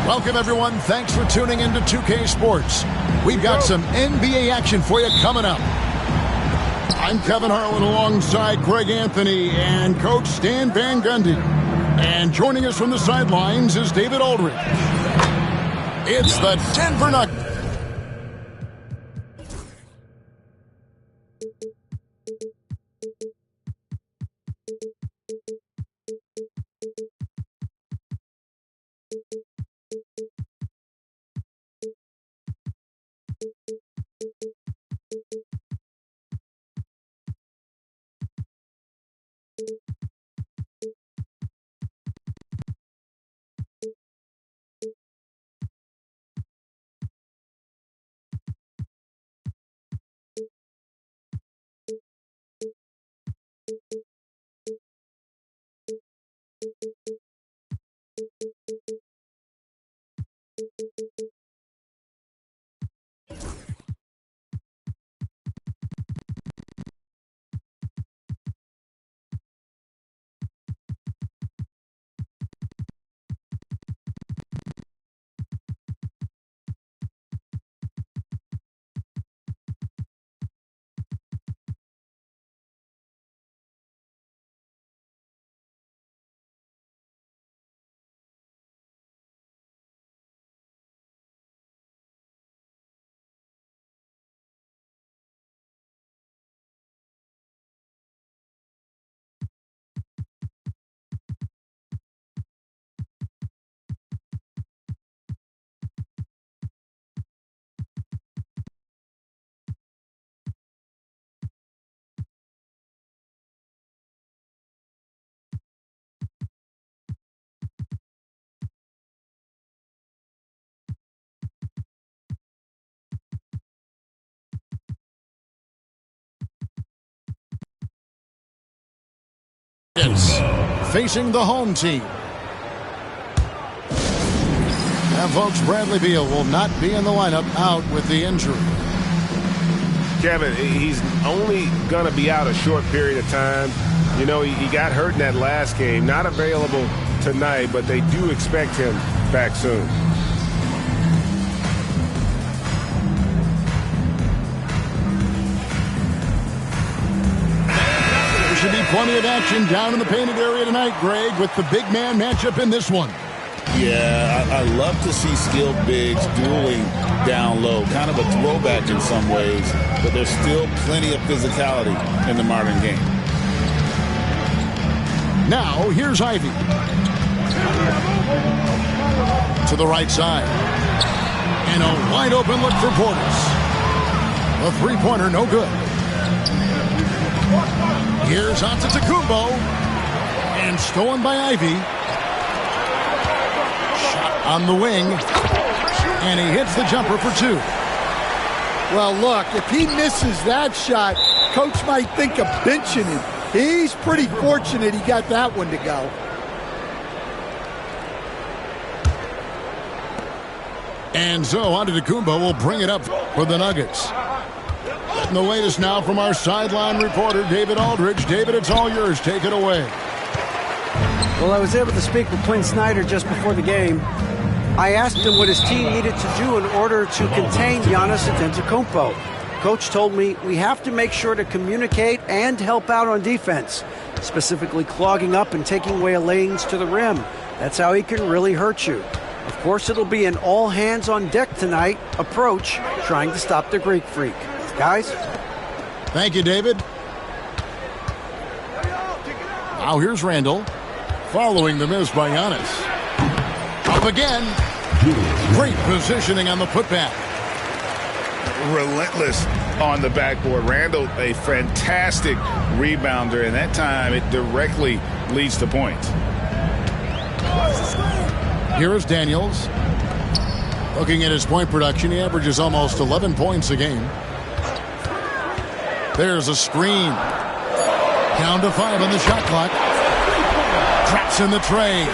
Welcome, everyone. Thanks for tuning into 2K Sports. We've got some NBA action for you coming up. I'm Kevin Harlan alongside Greg Anthony and Coach Stan Van Gundy. And joining us from the sidelines is David Aldridge. It's the Denver Nuggets. Facing the home team. Now, folks, Bradley Beal will not be in the lineup, out with the injury. Kevin, he's only going to be out a short period of time. You know, he got hurt in that last game. Not available tonight, but they do expect him back soon. Should be plenty of action down in the painted area tonight, Greg, with the big man matchup in this one. Yeah, I love to see skilled bigs dueling down low. Kind of a throwback in some ways, but there's still plenty of physicality in the modern game. Now, here's Ivy. To the right side. And a wide open look for Portis. A three-pointer, no good. Here's Antetokounmpo, and stolen by Ivy. Shot on the wing, and he hits the jumper for two. Well, look, if he misses that shot, coach might think of benching him. He's pretty fortunate he got that one to go. And so Antetokounmpo will bring it up for the Nuggets. And the latest now from our sideline reporter, David Aldridge. David, it's all yours. Take it away. Well, I was able to speak with Quinn Snyder just before the game. I asked him what his team needed to do in order to contain Giannis Antetokounmpo. Coach told me we have to make sure to communicate and help out on defense, specifically clogging up and taking away lanes to the rim. That's how he can really hurt you. Of course, it'll be an all-hands-on-deck tonight approach, trying to stop the Greek Freak. Guys? Thank you, David. Now here's Randall, following the miss by Giannis. Up again. Great positioning on the putback. relentless on the backboard. Randall, a fantastic rebounder, and that time it directly leads to points. Here is Daniels. Looking at his point production, he averages almost 11 points a game. There's a screen. Down to 5 on the shot clock. Traps in the tray.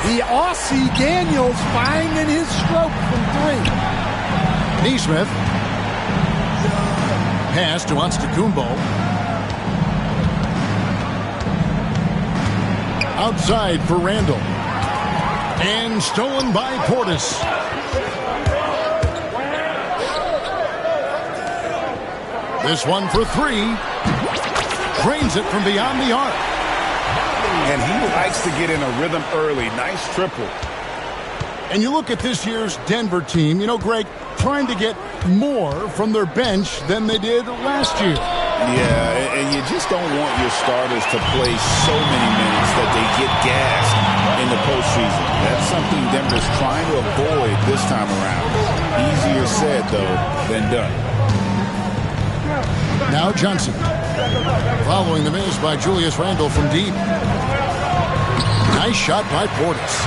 The Aussie Daniels finding his stroke from 3. Neesmith. Pass to Antetokounmpo. Outside for Randall. And stolen by Portis. This one for 3. Drains it from beyond the arc. And he likes to get in a rhythm early. Nice triple. And you look at this year's Denver team, you know, Greg, trying to get more from their bench than they did last year. Yeah, and you just don't want your starters to play so many minutes that they get gassed in the postseason. That's something Denver's trying to avoid this time around. Easier said, though, than done. Now Johnson. Following the miss by Julius Randle from deep. Nice shot by Portis.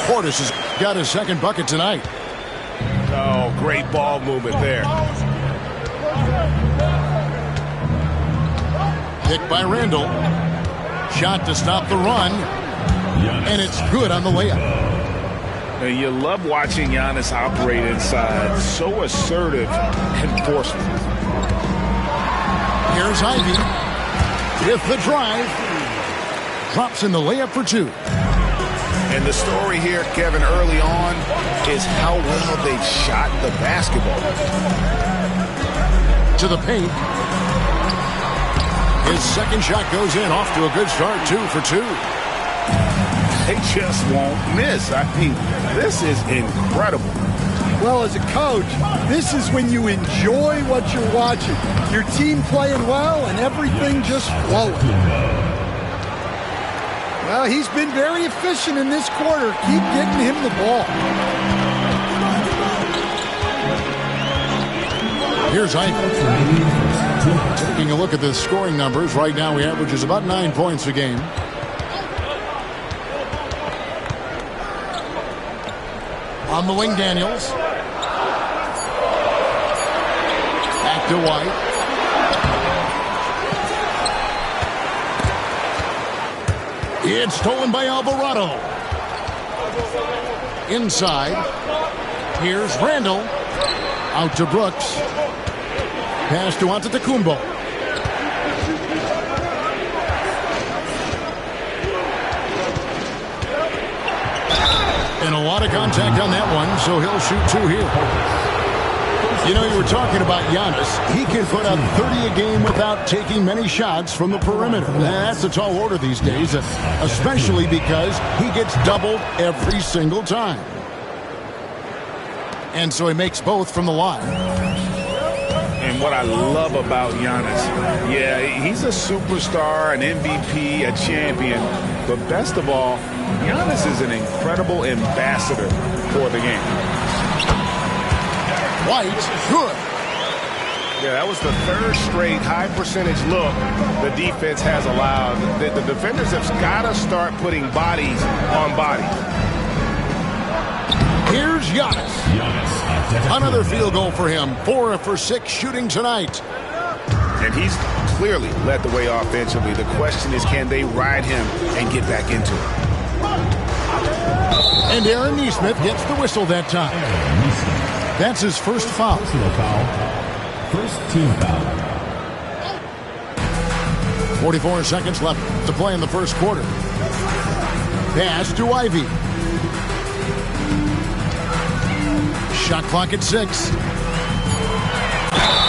Portis has got his second bucket tonight. Oh, great ball movement there. Picked by Randle. Shot to stop the run. And it's good on the layup. And you love watching Giannis operate inside. So assertive and forceful. Here's Ivy with the drive. Drops in the layup for 2. And the story here, Kevin, early on is how well they've shot the basketball. To the paint. His second shot goes in. Off to a good start. 2 for 2. They just won't miss. I mean, this is incredible. Well, as a coach, this is when you enjoy what you're watching. Your team playing well and everything just flowing. Well, he's been very efficient in this quarter. Keep getting him the ball. Here's Ivy. Taking a look at the scoring numbers. Right now, he averages about 9 points a game. On the wing, Daniels. Back to White. It's stolen by Alvarado. Inside. Here's Randall. Out to Brooks. Pass to Antetokounmpo. And a lot of contact on that one, so he'll shoot 2 here. You know, you were talking about Giannis. He can put up 30 a game without taking many shots from the perimeter. That's a tall order these days, especially because he gets doubled every single time. And so he makes both from the line. And what I love about Giannis, yeah, he's a superstar, an MVP, a champion. But best of all, Giannis is an incredible ambassador for the game. White, good. Yeah, that was the 3rd straight high percentage look the defense has allowed. The defenders have got to start putting bodies on bodies. Here's Giannis. Another field goal for him. 4 for 6 shooting tonight. And he's clearly led the way offensively. The question is, can they ride him and get back into it? And Aaron Neesmith gets the whistle that time. That's his first foul. First team foul. 44 seconds left to play in the first quarter. Pass to Ivy. Shot clock at 6.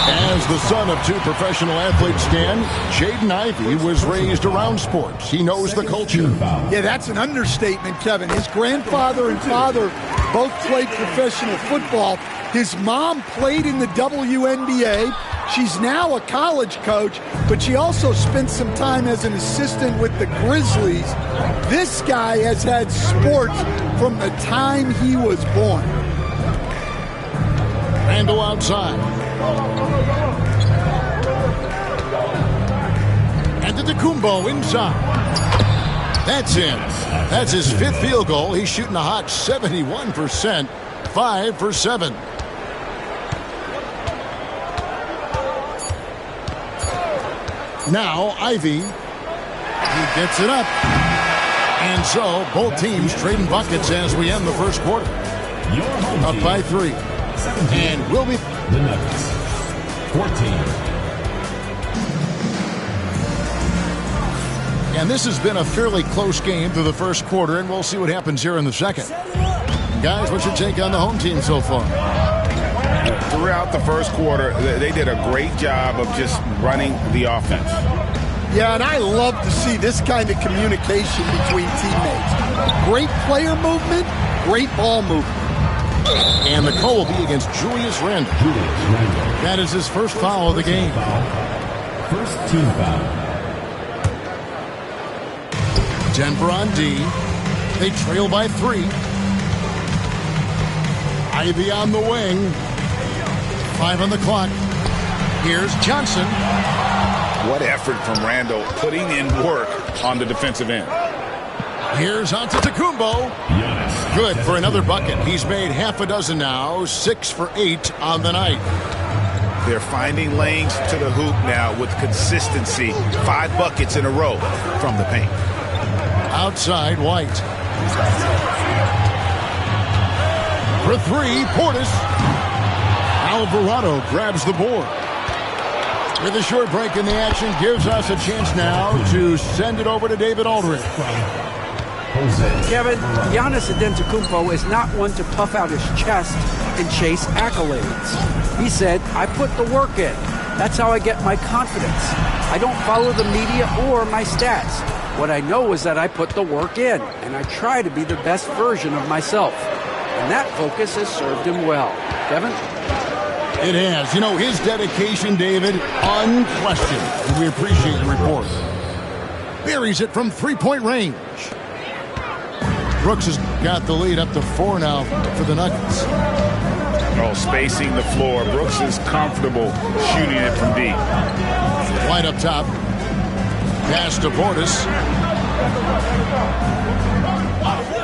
As the son of 2 professional athletes, Stan, Jaden Ivey was raised around sports. He knows the culture. Yeah, that's an understatement, Kevin. His grandfather and father both played professional football. His mom played in the WNBA. She's now a college coach, but she also spent some time as an assistant with the Grizzlies. This guy has had sports from the time he was born. Randall outside. And Antetokounmpo inside. That's in. That's his 5th field goal. He's shooting a hot 71%. 5 for 7. Now Ivy. He gets it up. And so both teams trading buckets as we end the first quarter. Up by 3. And we'll be the Nuggets. 14. And this has been a fairly close game through the first quarter, and we'll see what happens here in the second. Guys, what's your take on the home team so far? Throughout the first quarter, they did a great job of just running the offense. Yeah, and I love to see this kind of communication between teammates. Great player movement, great ball movement. And the call will be against Julius Randle. That is his first foul of the game. First team foul. Denver on D. They trail by 3. Ivy on the wing. 5 on the clock. Here's Johnson. What effort from Randall putting in work on the defensive end. Here's Antetokounmpo. Good for another bucket. He's made half a dozen now. 6 for 8 on the night. They're finding lanes to the hoop now with consistency. 5 buckets in a row from the paint. Outside White. For 3, Portis. Alvarado grabs the board. With a short break in the action, gives us a chance now to send it over to David Aldridge. Kevin, Giannis Antetokounmpo is not one to puff out his chest and chase accolades. He said, I put the work in. That's how I get my confidence. I don't follow the media or my stats. What I know is that I put the work in, and I try to be the best version of myself. And that focus has served him well. Kevin? It has. You know, his dedication, David, unquestioned. And we appreciate the report. Buries it from 3-point range. Brooks has got the lead up to 4 now for the Nuggets. Oh, spacing the floor. Brooks is comfortable shooting it from deep. White up top. Pass to Portis.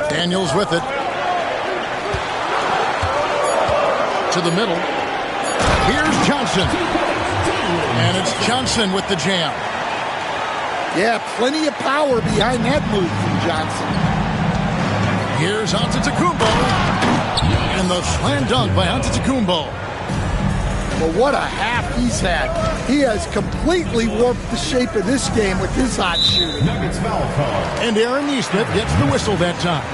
Daniels with it. To the middle. Here's Johnson. And it's Johnson with the jam. Yeah, plenty of power behind that move from Johnson. Here's Antetokounmpo. And the slam dunk by Antetokounmpo. Well, what a half he's had. He has completely warped the shape of this game with his hot shooting. Nuggets foul call. And Aaron Nesmith gets the whistle that time.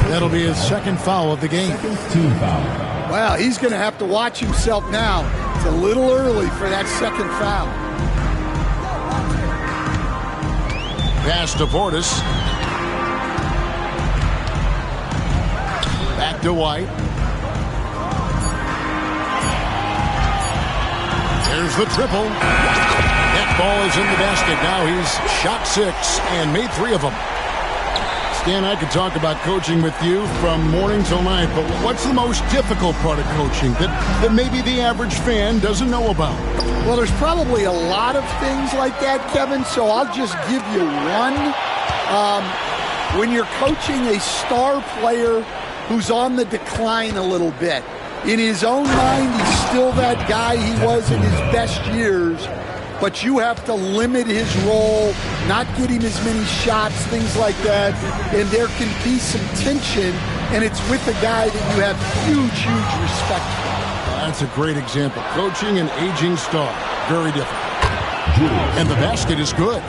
That'll be his 2nd foul of the game. Team foul. Well, he's going to have to watch himself now. It's a little early for that 2nd foul. Pass to Portis. Back to White. There's the triple. That ball is in the basket. Now he's shot 6 and made 3 of them. Stan, I could talk about coaching with you from morning till night, but what's the most difficult part of coaching that maybe the average fan doesn't know about? Well, there's probably a lot of things like that, Kevin, so I'll just give you one. When you're coaching a star player who's on the decline a little bit, in his own mind, he's still that guy he was in his best years, but you have to limit his role, not get him as many shots, things like that, and there can be some tension, and it's with a guy that you have huge, huge respect for. That's a great example. Coaching an aging star. Very different. And the basket is good.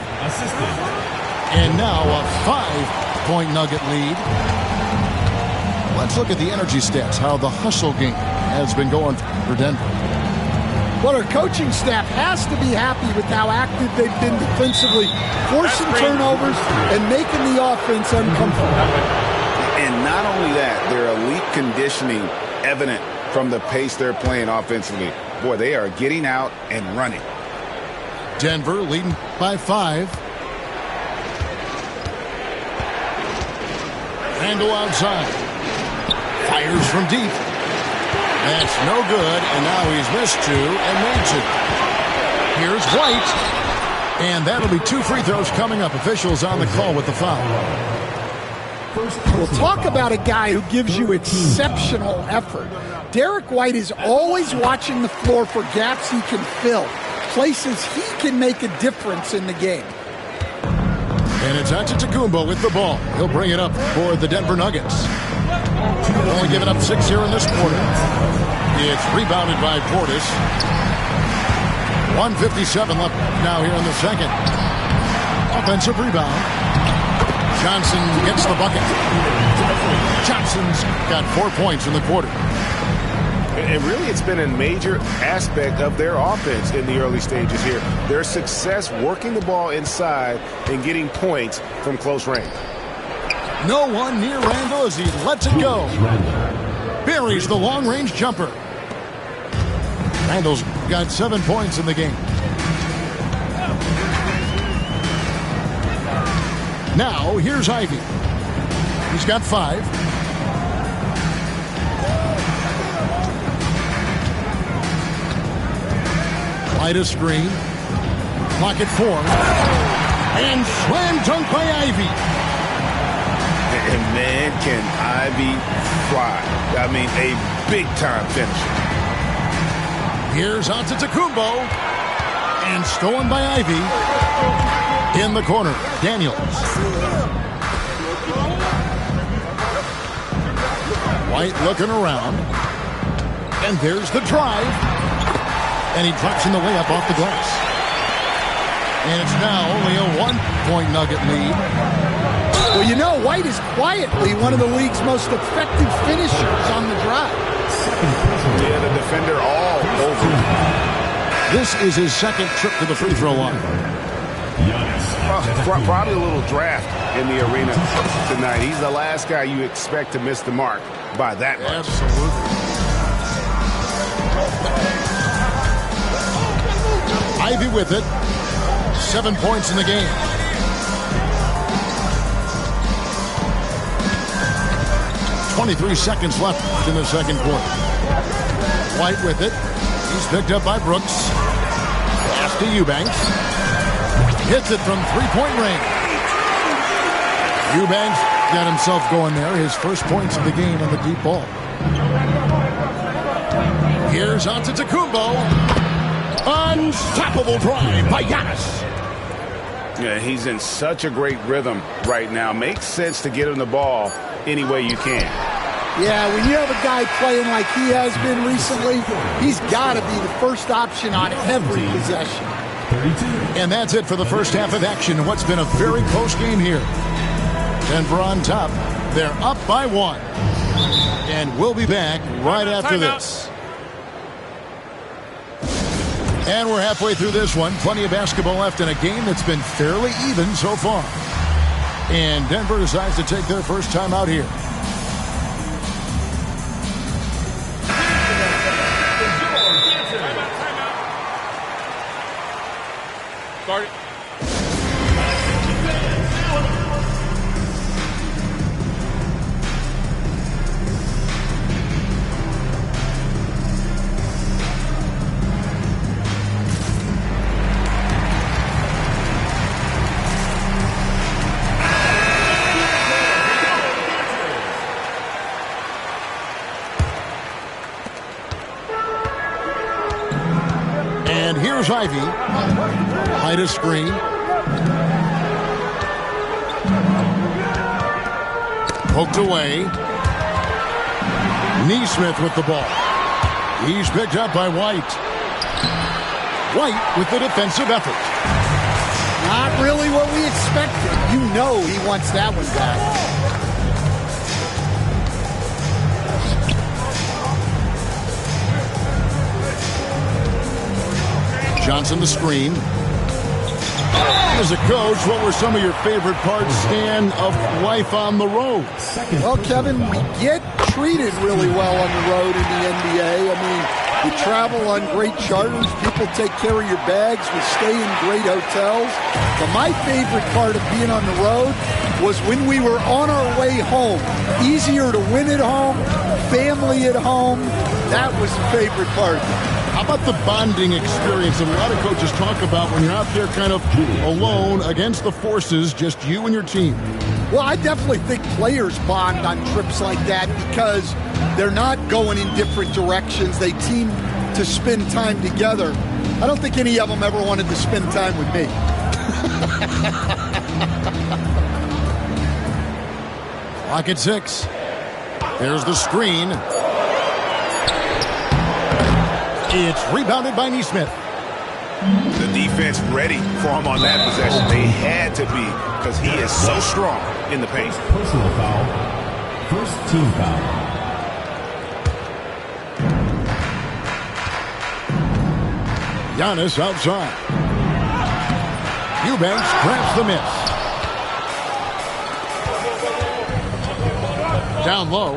And now a 5-point Nugget lead. Let's look at the energy stats, how the hustle game has been going for Denver. Well, our coaching staff has to be happy with how active they've been defensively, forcing turnovers and making the offense uncomfortable. And not only that, their elite conditioning evident from the pace they're playing offensively. Boy, they are getting out and running. Denver leading by 5. Randall outside. Fires from deep. That's no good, and now he's missed 2 and made 2. Here's White, and that'll be 2 free throws coming up. Officials on the call with the foul. We'll talk about a guy who gives you exceptional effort. Derek White is always watching the floor for gaps he can fill, places he can make a difference in the game. And it's Antetokounmpo with the ball. He'll bring it up for the Denver Nuggets. Only giving up 6 here in this quarter. It's rebounded by Portis. 1:57 left now here in the second. Offensive rebound. Johnson gets the bucket. Johnson's got 4 points in the quarter. And really, it's been a major aspect of their offense in the early stages here. Their success working the ball inside and getting points from close range. No one near Randall as he lets it go. Buries the long-range jumper. Randall's got 7 points in the game. Now, here's Ivy. He's got 5. Light a screen. Clock at 4. And slam dunk by Ivy. And man, can Ivy fly. I mean, a big-time finisher. Here's Antetokounmpo. And stolen by Ivy. In the corner, Daniels. White looking around. And there's the drive. And he drops in the layup off the glass. And it's now only a 1-point Nugget lead. Well, you know, White is quietly one of the league's most effective finishers on the drive. Yeah, the defender all over. This is his second trip to the free throw line. Probably a little draft in the arena tonight. He's the last guy you expect to miss the mark by that much. Absolutely. Ivy with it. 7 points in the game. .23 seconds left in the second quarter. White with it. He's picked up by Brooks. Pass to Eubanks. Hits it from three-point range. Eubanks got himself going there. His first points of the game on the deep ball. Here's Antetokounmpo. Unstoppable drive by Giannis. Yeah, he's in such a great rhythm right now. Makes sense to get him the ball any way you can. Yeah, when you have a guy playing like he has been recently, he's got to be the first option on every possession. And that's it for the first half of action. What's been a very close game here. Denver on top. They're up by 1. And we'll be back right after this. And we're halfway through this one. Plenty of basketball left in a game that's been fairly even so far. And Denver decides to take their first time out here. Start it. And here's Ivy. Hide a screen. Poked away. Neesmith with the ball. He's picked up by White. White with the defensive effort. Not really what we expected. You know he wants that one back. Johnson the screen. As a coach, what were some of your favorite parts, Stan, of life on the road? Well, Kevin, we get treated really well on the road in the NBA. I mean, you travel on great charters. People take care of your bags. We stay in great hotels. But my favorite part of being on the road was when we were on our way home. Easier to win at home, family at home. That was the favorite part. How about the bonding experience that a lot of coaches talk about when you're out there kind of alone against the forces, just you and your team? Well, I definitely think players bond on trips like that because they're not going in different directions. They team to spend time together. I don't think any of them ever wanted to spend time with me. Clock at 6. There's the screen. It's rebounded by Neesmith. The defense ready for him on that possession. They had to be because he is so strong in the paint. Personal foul. First team foul. Giannis outside. Eubanks grabs the miss. Down low.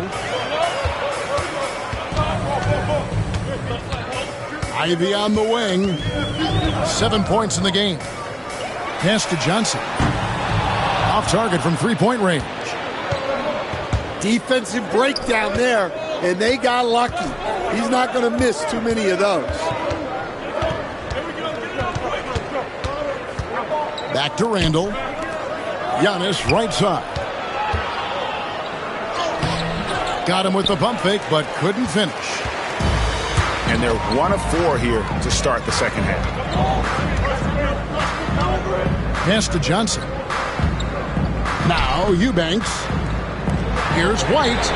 Ivy on the wing. 7 points in the game. Pass to Johnson. Off target from three-point range. Defensive breakdown there, and they got lucky. He's not going to miss too many of those. Back to Randall. Giannis right side. Got him with the pump fake, but couldn't finish. And they're 1 of 4 here to start the second half. Pass to Johnson. Now Eubanks. Here's White.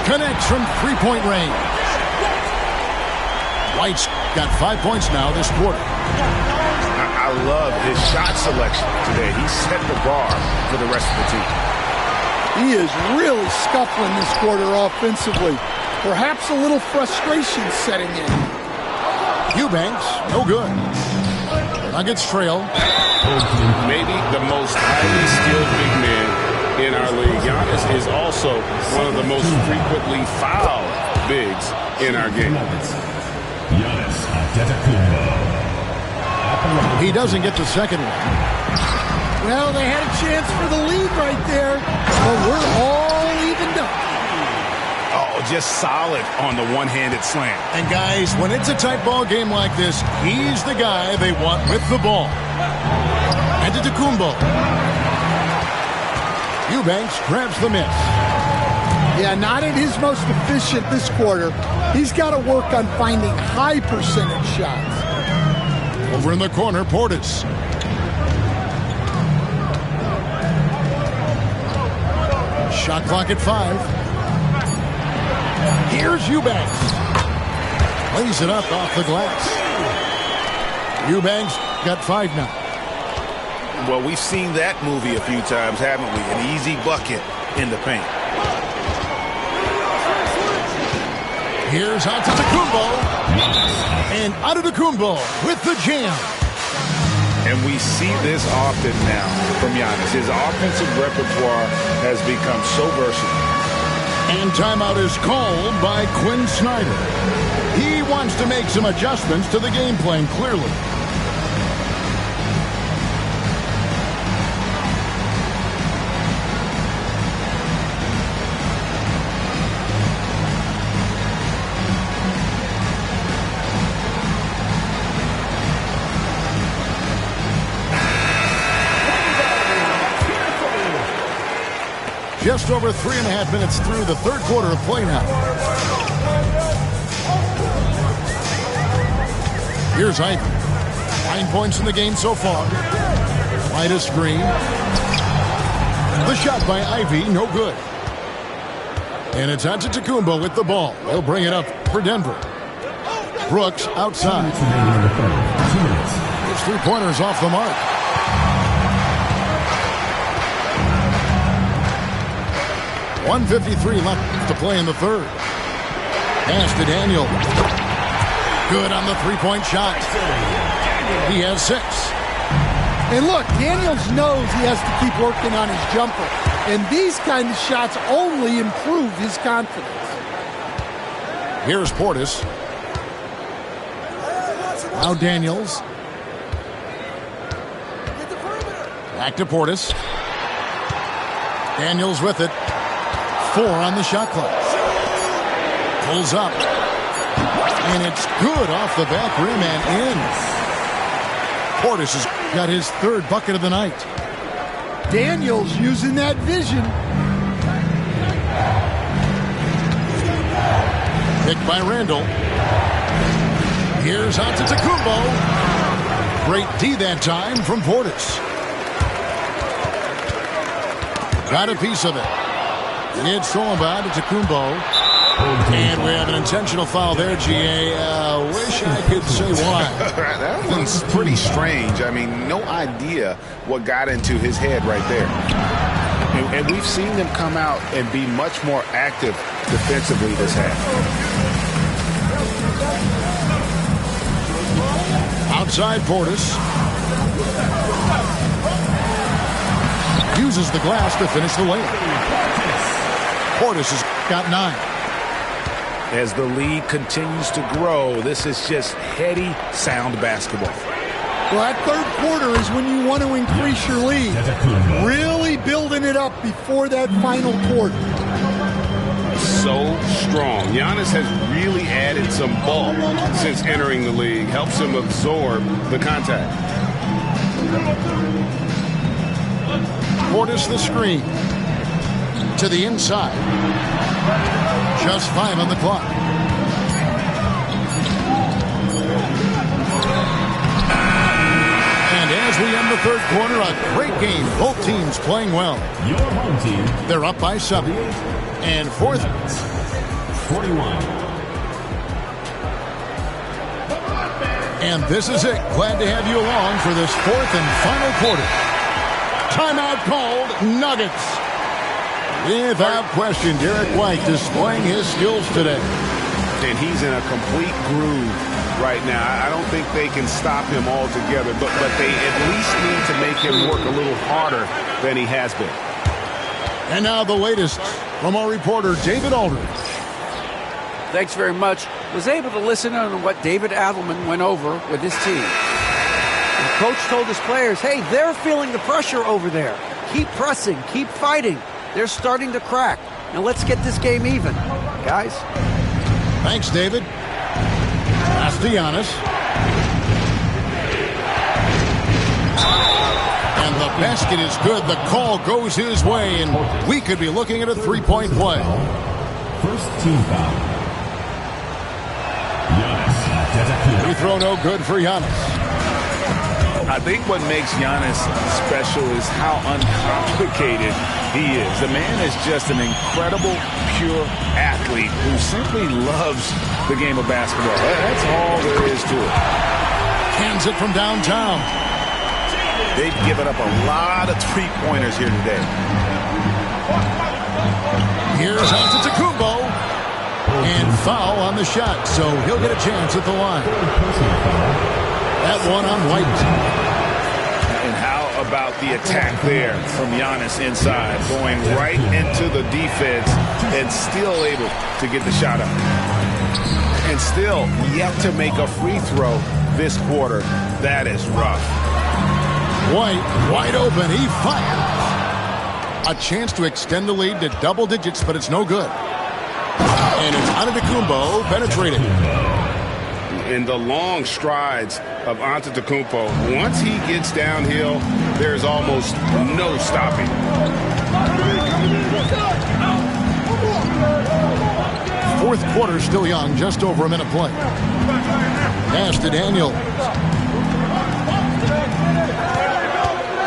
Connects from three-point range. White's got 5 points now this quarter. I love his shot selection today. He set the bar for the rest of the team. He is really scuffling this quarter offensively. Perhaps a little frustration setting in. Eubanks, no good. Nuggets trail. Maybe the most highly skilled big man in our league. Giannis is also one of the most frequently fouled bigs in our game. Giannis Antetokounmpo. He doesn't get the second one. Well, they had a chance for the lead right there, but we're all evened up. Oh, just solid on the one-handed slam. And guys, when it's a tight ball game like this, he's the guy they want with the ball. Antetokounmpo. Eubanks grabs the miss. Yeah, not at his most efficient this quarter. He's got to work on finding high percentage shots. Over in the corner, Portis. Shot clock at 5. Here's Eubanks. Lays it up off the glass. Eubanks got 5 now. Well, we've seen that movie a few times, haven't we? An easy bucket in the paint. Here's Antetokounmpo. And Antetokounmpo with the jam. And we see this often now from Giannis. His offensive repertoire has become so versatile. And timeout is called by Quinn Snyder. He wants to make some adjustments to the game plan, clearly. Just over 3.5 minutes through the third quarter of play now. Here's Ivy. 9 points in the game so far. Wide a screen. The shot by Ivy, no good. And it's Antetokounmpo with the ball. They'll bring it up for Denver. Brooks outside. His three-pointers off the mark. .153 left to play in the third. Pass to Daniel. Good on the three-point shot. He has 6. And look, Daniels knows he has to keep working on his jumper. And these kind of shots only improve his confidence. Here's Portis. Now Daniels. Back to Portis. Daniels with it. 4 on the shot clock. Pulls up. And it's good off the back rim and in. Portis has got his third bucket of the night. Daniels using that vision. Picked by Randall. Here's Antetokounmpo. Great D that time from Portis. Got a piece of it. It's thrown by Antetokounmpo. And we have an intentional foul there, GA. Wish I could say why. That one's pretty strange. I mean, no idea what got into his head right there. And we've seen them come out and be much more active defensively this half. Outside Portis. Uses the glass to finish the layup. Portis has got 9. As the lead continues to grow, this is just heady, sound basketball. Well, that third quarter is when you want to increase your lead. Really building it up before that final quarter. So strong. Giannis has really added some bulk since entering the league. Helps him absorb the contact. Portis the screen. To the inside. Just 5 on the clock. And as we end the third quarter, a great game. Both teams playing well. Your home team. They're up by 7. And fourth. 41. And this is it. Glad to have you along for this fourth and final quarter. Timeout called. Nuggets. Without question, Derek White displaying his skills today. And he's in a complete groove right now. I don't think they can stop him altogether, but they at least need to make him work a little harder than he has been. And now the latest from our reporter, David Aldridge. Thanks very much. Was able to listen in on what David Adelman went over with his team. The coach told his players, hey, they're feeling the pressure over there. Keep pressing, keep fighting. They're starting to crack. Now let's get this game even, guys. Thanks, David. Pass to Giannis. And the basket is good. The call goes his way, and we could be looking at a three-point play. First team foul. Giannis Antetokounmpo. Free throw no good for Giannis. I think what makes Giannis special is how uncomplicated he is. The man is just an incredible, pure athlete who simply loves the game of basketball. That's all there is to it. Cans it from downtown. They've given up a lot of three-pointers here today. Here's Antetokounmpo. And foul on the shot, so he'll get a chance at the line. That one on White. And how about the attack there from Giannis inside, going right into the defense and still able to get the shot up. And still yet to make a free throw this quarter. That is rough. White, wide open, he fires. A chance to extend the lead to double digits, but it's no good. And it's Antetokounmpo penetrating. In the long strides of Antetokounmpo, once he gets downhill, there's almost no stopping. Fourth quarter still young, just over a minute play. Pass to Daniels.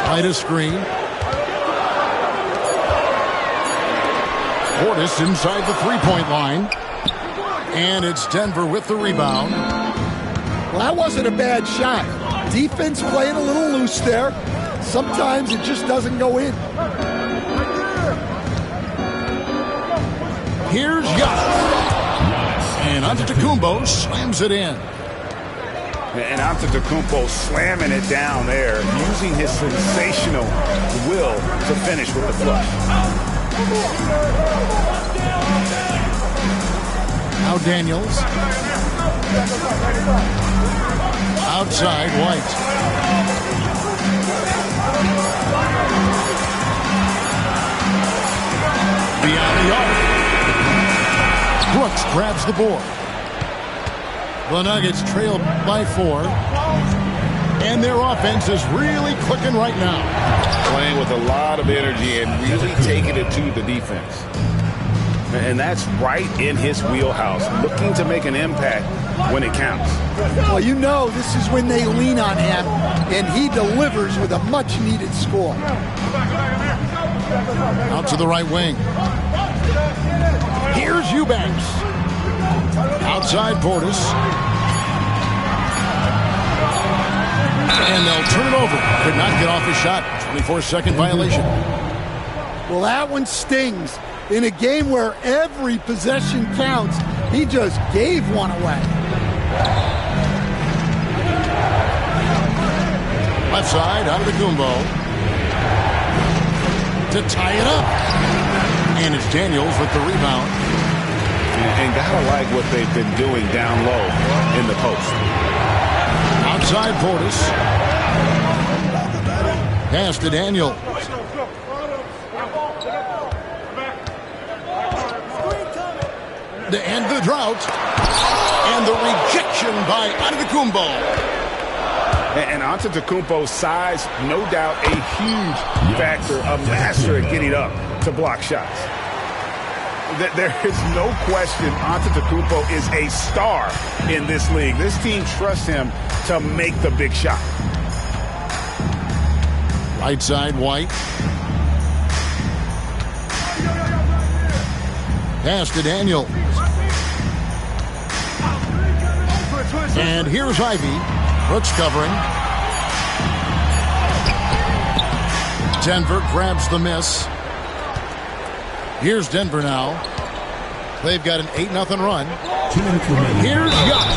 Right a screen. Portis inside the three-point line. And it's Denver with the rebound. Well, that wasn't a bad shot. Defense playing a little loose there. Sometimes it just doesn't go in. Here's Giannis. And Antetokounmpo slams it in. And Antetokounmpo slamming it down there, using his sensational will to finish with the flush. Now Daniels. Outside White. Beyond the arc. Brooks grabs the board. The Nuggets trail by 4. And their offense is really clicking right now. Playing with a lot of energy and really taking it to the defense. And that's right in his wheelhouse, looking to make an impact when it counts. Well, you know this is when they lean on him, and he delivers with a much-needed score. Out to the right wing. Here's Eubanks. Outside Portis. And they'll turn it over. Could not get off his shot. 24-second violation. Well, that one stings. In a game where every possession counts, he just gave one away. Left side, out of the Gumbo. To tie it up. And it's Daniels with the rebound. And gotta like what they've been doing down low in the post. Outside Portis. Pass to Daniel. To end the drought. And the rejection by Antetokounmpo. And Antetokounmpo's size, no doubt a huge factor, a master at getting up to block shots. There is no question Antetokounmpo is a star in this league. This team trusts him to make the big shot. Right side, White. Pass to Daniel. And here's Ivy. Brooks covering. Denver grabs the miss. Here's Denver now. They've got an 8-0 run. Here's Yacht.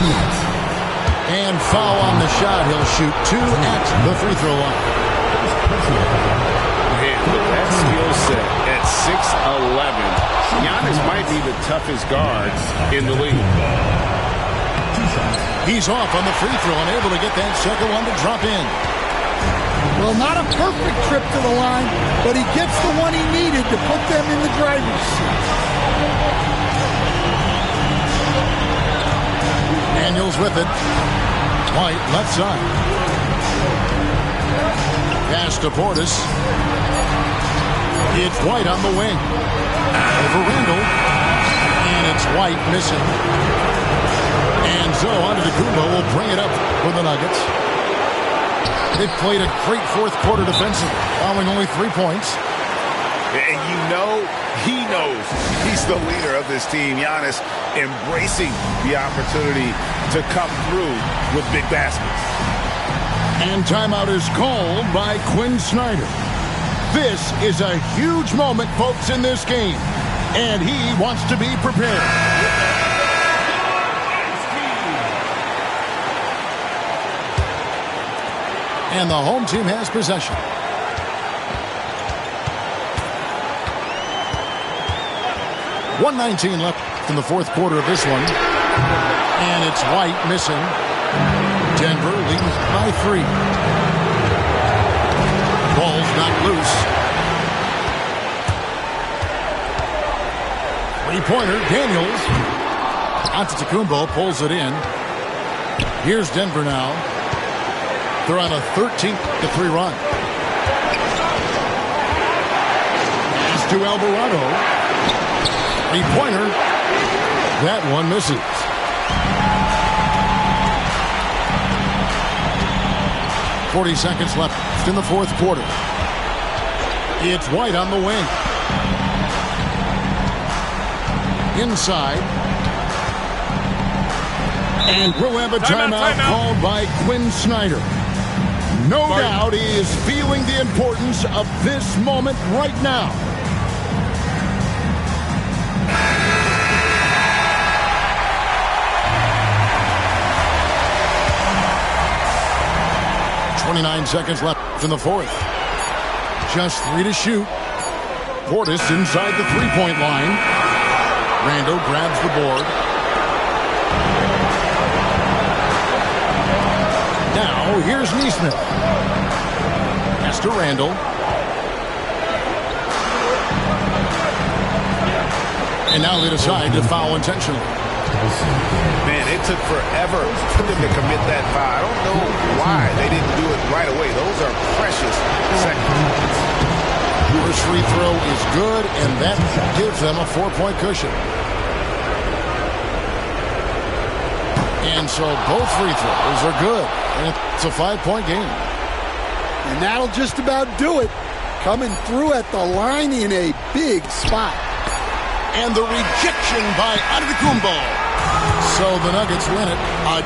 And foul on the shot. He'll shoot 2 at the free throw line. And with that skill set at 6'11", Giannis might be the toughest guard in the league. He's off on the free throw and able to get that second one to drop in. Well, not a perfect trip to the line, but he gets the one he needed to put them in the driver's seat. Daniels with it. White left side. Pass to Portis. It's White on the wing. Over Randall. And it's White missing. And so Antetokounmpo will bring it up for the Nuggets. They've played a great fourth quarter defensively, allowing only 3 points. And you know, he knows he's the leader of this team. Giannis embracing the opportunity to come through with big baskets. And timeout is called by Quinn Snyder. This is a huge moment, folks, in this game. And he wants to be prepared. And the home team has possession. .119 left in the fourth quarter of this one. And it's White missing. Denver leads by 3. Ball's not loose. Three-pointer, Daniels. Antetokounmpo pulls it in. Here's Denver now. They're on a 13-3 run. Pass to Alvarado. Three-pointer. That one misses. .40 seconds left in the fourth quarter. It's White on the wing. Inside. And we'll have a timeout called by Quinn Snyder. No doubt he is feeling the importance of this moment right now. .29 seconds left in the fourth. Just 3 to shoot. Portis inside the three-point line. Randall grabs the board. Now, here's Neesmith. Pass to Randall. And now they decide to foul intentionally. Man, it took forever for them to commit that foul. I don't know why they didn't do it right away. Those are precious seconds. First free throw is good, and that gives them a 4-point cushion. And so both free throws are good. And it's a 5-point game. And that'll just about do it. Coming through at the line in a big spot. And the rejection by Antetokounmpo. So the Nuggets win it. A